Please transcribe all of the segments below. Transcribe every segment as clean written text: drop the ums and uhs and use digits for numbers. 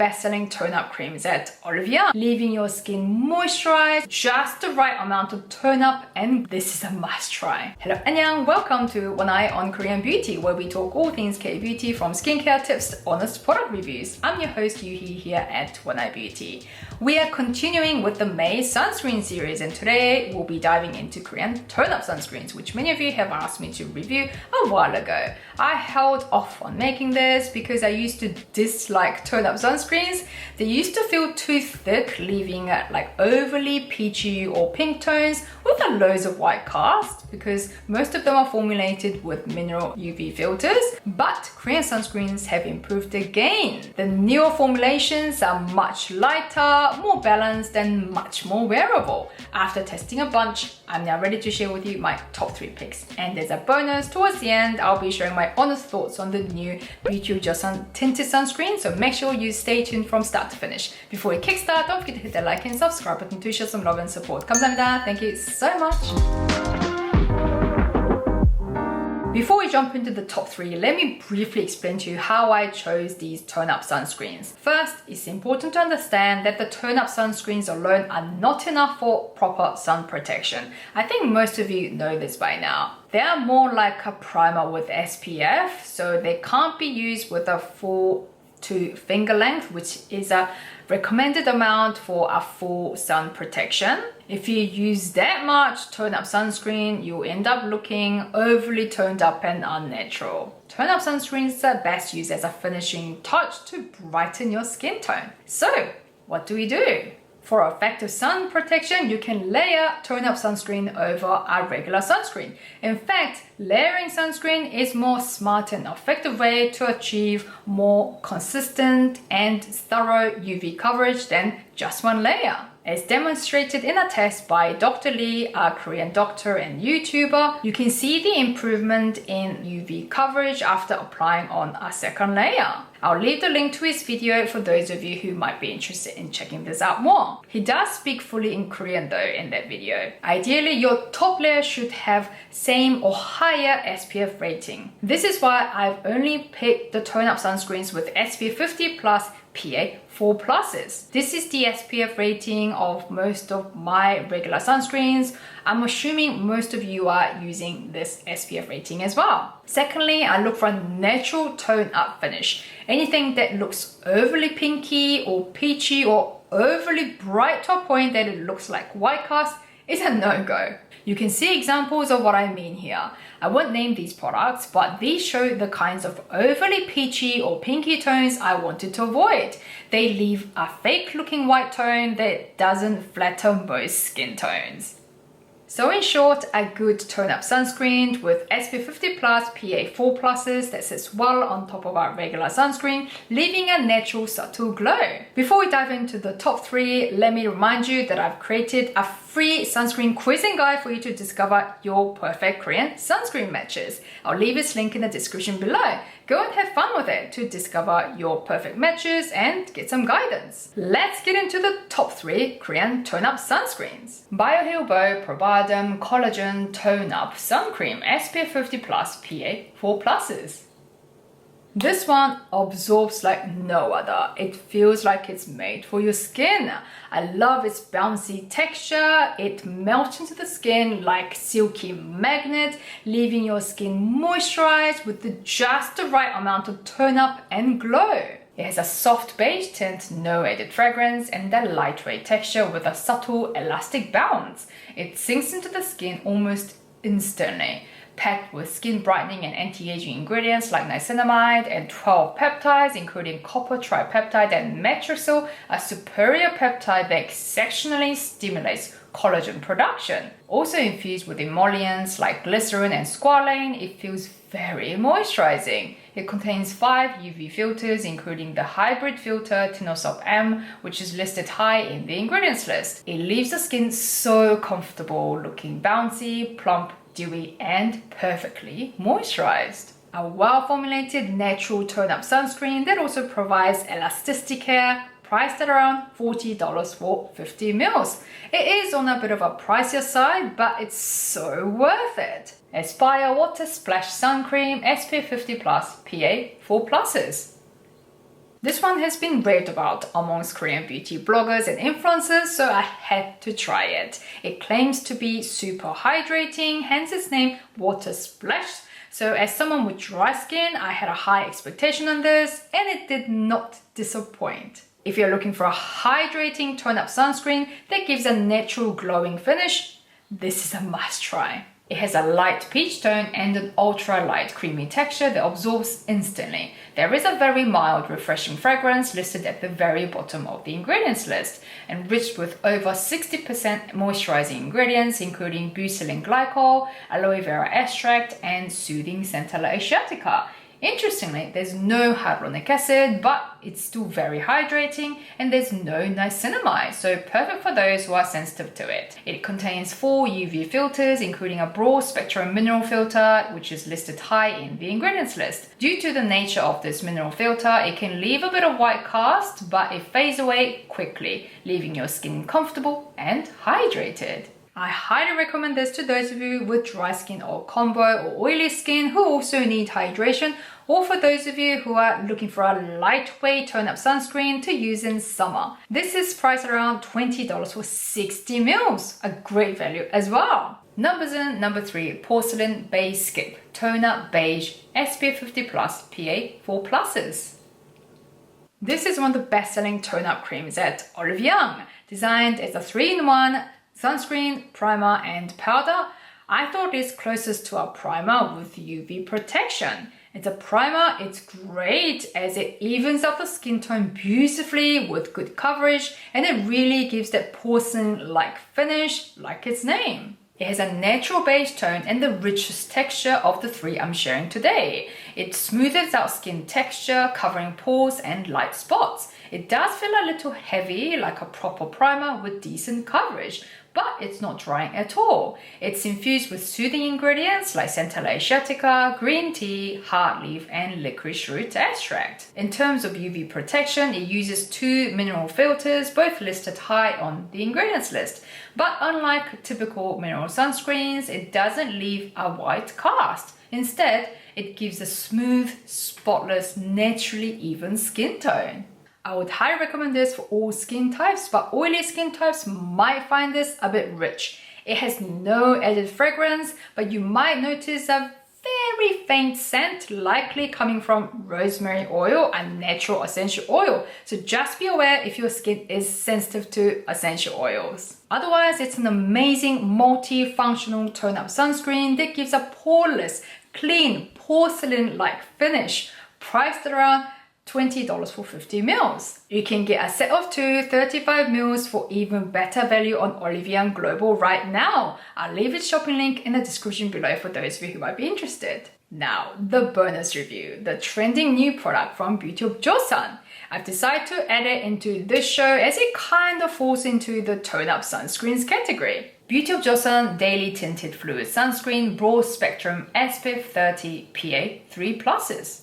best-selling tone-up creams at Olivia, leaving your skin moisturized, just the right amount of tone-up, and this is a must-try. Hello, annyeong! Welcome to One Eye on Korean Beauty, where we talk all things K-beauty from skincare tips to honest product reviews. I'm your host, Yuhi, here at One Eye Beauty. We are continuing with the May sunscreen series, and today we'll be diving into Korean tone-up sunscreens, which many of you have asked me to review a while ago. I held off on making this because I used to dislike tone-up sunscreens. They used to feel too thick, leaving like overly peachy or pink tones with a loads of white cast, because most of them are formulated with mineral UV filters. But Korean sunscreens have improved again. The newer formulations are much lighter, more balanced, and much more wearable. After testing a bunch, I'm now ready to share with you my top 3 picks. And there's a bonus towards the end. I'll be sharing my honest thoughts on the new Joseon tinted sunscreen, so make sure you stay tuned from start to finish. Before we kickstart, don't forget to hit that like and subscribe button to show some love and support. 감사합니다. Thank you so much. Before we jump into the top 3, let me briefly explain to you how I chose these tone-up sunscreens. First, it's important to understand that the tone-up sunscreens alone are not enough for proper sun protection. I think most of you know this by now. They are more like a primer with SPF, so they can't be used with a full to finger length, which is a recommended amount for a full sun protection. If you use that much tone-up sunscreen, you'll end up looking overly toned up and unnatural. Tone-up sunscreens are best used as a finishing touch to brighten your skin tone. So, what do we do? For effective sun protection, you can layer tone-up sunscreen over a regular sunscreen. In fact, layering sunscreen is more smart and effective way to achieve more consistent and thorough UV coverage than just one layer. As demonstrated in a test by Dr. Lee, a Korean doctor and YouTuber, you can see the improvement in UV coverage after applying on a second layer. I'll leave the link to his video for those of you who might be interested in checking this out more. He does speak fully in Korean though in that video. Ideally, your top layer should have same or higher SPF rating. This is why I've only picked the tone-up sunscreens with SPF 50 plus PA 4+. This is the SPF rating of most of my regular sunscreens. I'm assuming most of you are using this SPF rating as well. Secondly, I look for a natural tone-up finish. Anything that looks overly pinky or peachy or overly bright to a point that it looks like white cast is a no-go. You can see examples of what I mean here. I won't name these products, but these show the kinds of overly peachy or pinky tones I wanted to avoid. They leave a fake-looking white tone that doesn't flatter most skin tones. So in short, a good tone-up sunscreen with SPF 50 plus PA 4+ that sits well on top of our regular sunscreen, leaving a natural subtle glow. Before we dive into the top 3, let me remind you that I've created a free sunscreen quizzing guide for you to discover your perfect Korean sunscreen matches. I'll leave its link in the description below. Go and have fun with it to discover your perfect matches and get some guidance. Let's get into the top 3 Korean tone-up sunscreens. Bioheal BOH Probioderm Collagen Tone-Up Sun Cream SPF 50 plus PA 4+. This one absorbs like no other. It feels like it's made for your skin. I love its bouncy texture. It melts into the skin like silky magnet, leaving your skin moisturized with just the right amount of tone up and glow. It has a soft beige tint, no added fragrance, and that lightweight texture with a subtle elastic bounce. It sinks into the skin almost instantly. Packed with skin brightening and anti-aging ingredients like niacinamide and 12 peptides, including copper tripeptide and matrixyl, a superior peptide that exceptionally stimulates collagen production. Also infused with emollients like glycerin and squalane, it feels very moisturizing. It contains 5 UV filters, including the hybrid filter Tinosolv M, which is listed high in the ingredients list. It leaves the skin so comfortable, looking bouncy, plump, dewy, and perfectly moisturized. A well-formulated natural tone-up sunscreen that also provides elasticity care, priced at around $40 for 50 ml. It is on a bit of a pricier side, but it's so worth it. Espoir Water Splash Sun Cream SPF 50 plus PA 4+. This one has been raved about amongst Korean beauty bloggers and influencers, so I had to try it. It claims to be super hydrating, hence its name Water Splash. So as someone with dry skin, I had a high expectation on this and it did not disappoint. If you're looking for a hydrating tone-up sunscreen that gives a natural glowing finish, this is a must try. It has a light peach tone and an ultra light creamy texture that absorbs instantly. There is a very mild refreshing fragrance listed at the very bottom of the ingredients list, enriched with over 60% moisturizing ingredients including butylene glycol, aloe vera extract and soothing centella asiatica. Interestingly, there's no hyaluronic acid, but it's still very hydrating, and there's no niacinamide, so perfect for those who are sensitive to it. It contains 4 UV filters, including a broad spectrum mineral filter, which is listed high in the ingredients list. Due to the nature of this mineral filter, it can leave a bit of white cast, but it fades away quickly, leaving your skin comfortable and hydrated. I highly recommend this to those of you with dry skin or combo or oily skin who also need hydration, or for those of you who are looking for a lightweight tone-up sunscreen to use in summer. This is priced around $20 for 60 mils, a great value as well. Numbuzin number 3 Porcelain Beige Skip Tone-Up Beige SPF 50+, PA 4+. This is one of the best-selling tone-up creams at Olive Young, designed as a 3-in-1 sunscreen, primer and powder. I thought it's closest to a primer with UV protection. It's a primer, it's great as it evens out the skin tone beautifully with good coverage, and it really gives that porcelain-like finish like its name. It has a natural beige tone and the richest texture of the 3 I'm sharing today. It smooths out skin texture, covering pores and light spots. It does feel a little heavy, like a proper primer with decent coverage, but it's not drying at all. It's infused with soothing ingredients like centella asiatica, green tea, heart leaf, and licorice root extract. In terms of UV protection, it uses 2 mineral filters, both listed high on the ingredients list. But unlike typical mineral sunscreens, it doesn't leave a white cast. Instead, it gives a smooth, spotless, naturally even skin tone. I would highly recommend this for all skin types, but oily skin types might find this a bit rich. It has no added fragrance, but you might notice a very faint scent, likely coming from rosemary oil and natural essential oil. So just be aware if your skin is sensitive to essential oils. Otherwise, it's an amazing multi-functional tone-up sunscreen that gives a poreless, clean, porcelain-like finish, priced at around $20 for 50 mils. You can get a set of 2 35 mils for even better value on Olive Young Global right now. I'll leave its shopping link in the description below for those of you who might be interested. Now, the bonus review, the trending new product from Beauty of Joseon. I've decided to add it into this show as it kind of falls into the tone-up sunscreens category. Beauty of Joseon Daily Tinted Fluid Sunscreen Broad Spectrum SPF 30 PA 3+.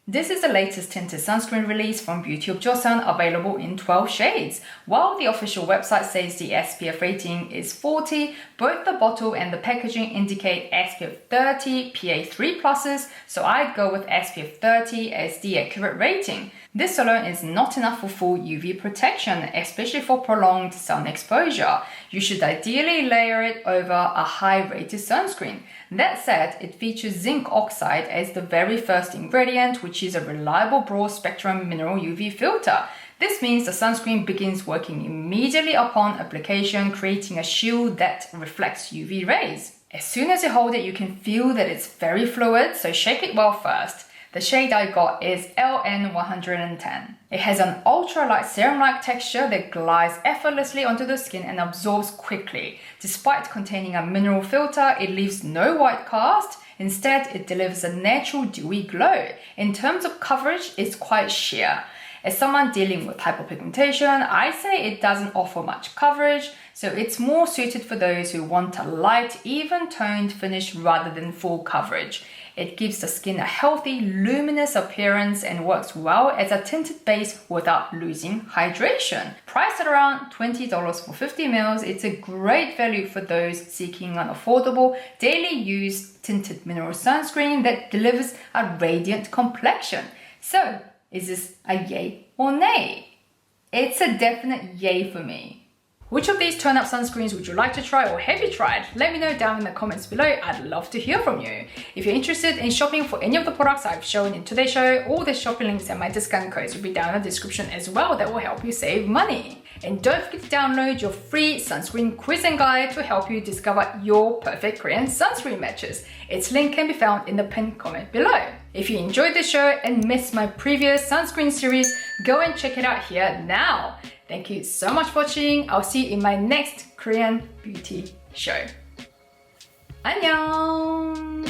This is the latest tinted sunscreen release from Beauty of Joseon, available in 12 shades. While the official website says the SPF rating is 40, both the bottle and the packaging indicate SPF 30 PA 3+, so I'd go with SPF 30 as the accurate rating. This alone is not enough for full UV protection, especially for prolonged sun exposure. You should ideally layer it over a high-rated sunscreen. That said, it features zinc oxide as the very first ingredient, which is a reliable broad-spectrum mineral UV filter. This means the sunscreen begins working immediately upon application, creating a shield that reflects UV rays. As soon as you hold it, you can feel that it's very fluid, so shake it well first. The shade I got is LN110. It has an ultra-light serum-like texture that glides effortlessly onto the skin and absorbs quickly. Despite containing a mineral filter, it leaves no white cast. Instead, it delivers a natural dewy glow. In terms of coverage, it's quite sheer. As someone dealing with hyperpigmentation, I say it doesn't offer much coverage, so it's more suited for those who want a light, even-toned finish rather than full coverage. It gives the skin a healthy, luminous appearance and works well as a tinted base without losing hydration. Priced at around $20 for 50 mils, it's a great value for those seeking an affordable, daily use tinted mineral sunscreen that delivers a radiant complexion. So, Is this a yay or nay? It's a definite yay for me. Which of these tone-up sunscreens would you like to try or have you tried? Let me know down in the comments below. I'd love to hear from you. If you're interested in shopping for any of the products I've shown in today's show, all the shopping links and my discount codes will be down in the description as well. That will help you save money. And don't forget to download your free sunscreen quiz and guide to help you discover your perfect Korean sunscreen matches. Its link can be found in the pinned comment below. If you enjoyed this show and missed my previous sunscreen series, go and check it out here now. Thank you so much for watching. I'll see you in my next Korean beauty show. 안녕!